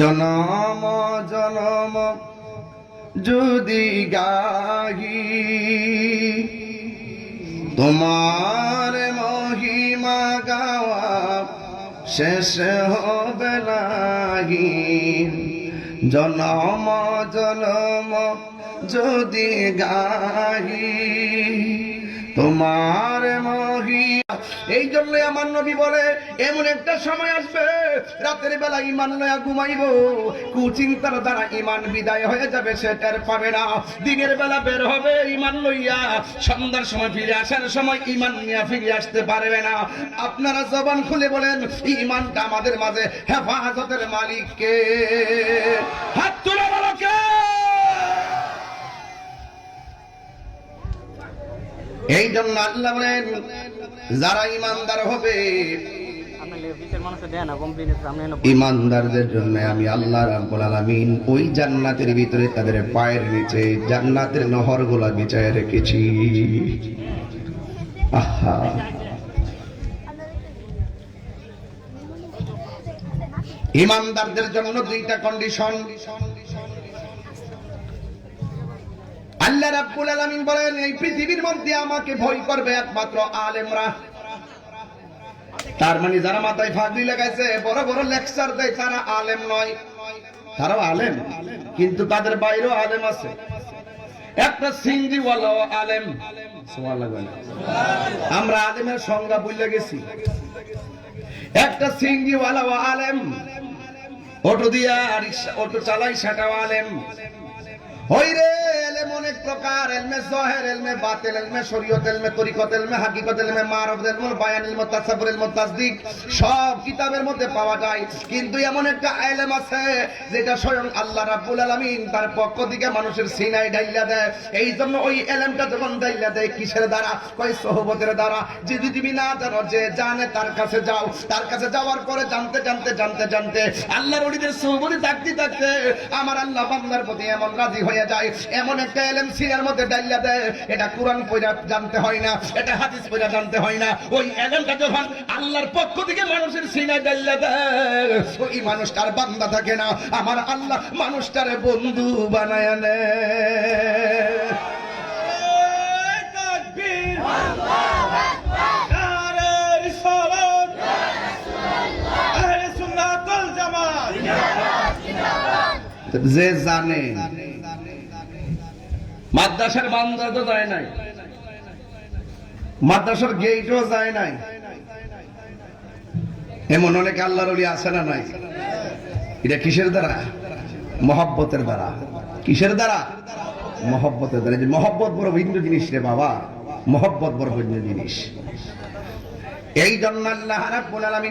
জনম জনম যদি গাহি তোমার মহিমা গাওয়া শেষ হবে নাহি। জনম জনম যদি গাহি তোমার মহিমা। এই জন্য আমার নবী বলে এমন একটা সময় আসবে রাতের বেলা ইমান লয়া ঘুমাইব, কুচিন্তার দ্বারা ইমান বিদায় হয়ে যাবে, সে টের পাবে না। দিনের বেলা বের হবে ইমান লইয়া, সন্ধ্যার সময় ফিরে আসার সময় ইমান নিয়ে ফিরে আসতে পারবে না। আপনারা জবান খুলে বলেন ইমানটা আমাদের মাঝে হেফাজতের মালিক কে? হাত তুলে বলো কে? এই জন্য আল্লাহ বলেন যারা ইমানদার হবে, ইমানদারদের জন্য আমি আল্লাহ রাব্বুল আলামিন ওই জান্নাতের ভিতরে তাদের পায়ের নিচে জান্নাতের নহরগুলা বিছায় রেখেছি। আহা, ইমানদারদের জন্য দুইটা কন্ডিশন আল্লাহ রাব্বুল আলামিন বলেন এই পৃথিবীর মধ্যে আমাকে ভয় করবে একমাত্র আলেমরা। তার মানে যারা মাথায় ফাগড়ি লাগাইছে, বড় বড় লেকচার দেয়, তারা আলেম নয়। তারাও আলেম, কিন্তু তাদের বাইরেও আলেম আছে। একটা সিংড়িওয়ালাও আলেম। আমরা আলেমের সংজ্ঞা ভুলে গেছি। একটা সিংড়িওয়ালাও আলেম, অটো দিয়া রিকশা অটো চালাই সেটাও আলেম। হইরে এলেম অনেক প্রকার, এলমে যাহির, এলমে বাতিল, এলমে শরীয়ত, এলমে তরিকত, এলমে হাকিকত, এলমে মারফত, এলমে বায়ান, এলমে তাসাব্বুর, এলমে তাসদিক, সব কিতাবের মধ্যে পাওয়া যায়। কিন্তু এমন একটা ইলম আছে যেটা স্বয়ং আল্লাহ রাব্বুল আলামিন তার পক্ষ থেকে মানুষের সিনায় ঢাইলা দেয়। এই জন্য ওই ইলমটা যখন ঢাইলা দেয় কিসের দ্বারা? কয় সোহবতের দ্বারা। যদি তুমি না জানো, যে জানে তার কাছে যাও। তার কাছে যাওয়ার পরে জানতে জানতে জানতে জানতে আল্লাহর ওলিদের সোহবতে থাকতে থাকতে আমার আল্লাহ বান্দার প্রতি এমন রাজি হয়ে যায়, এমন একটা ইলম সিনার মধ্যে ডাইলা দেয়। এটা কুরআন পড়া জানতে হয় না, এটা হাদিস পড়া জানতে হয় না। ওই ইলমটা যখন আল্লাহর পক্ষ থেকে মানুষের সিনায় ডাইলা দেয়, ওই মানুষটার বান্দা থাকে না, আমার আল্লাহ মানুষটারে বন্ধু বানায় নেয়। যে জানে মাদ্রাসার বান্দা তো যায় নাই, মাদ্রাসার গেটও যায় নাই, এমন অনেক আল্লাহর ওলি আছে না নাই? এটা কিসের দ্বারা? মহব্বতের দ্বারা। কিসের দ্বারা? মহব্বতের দ্বারা। যে মহব্বত বড় ভিন্ন জিনিস রে বাবা, মহব্বত বড় ভিন্ন জিনিস। এই জন্য আল্লাহ রাব্বুল আলামিন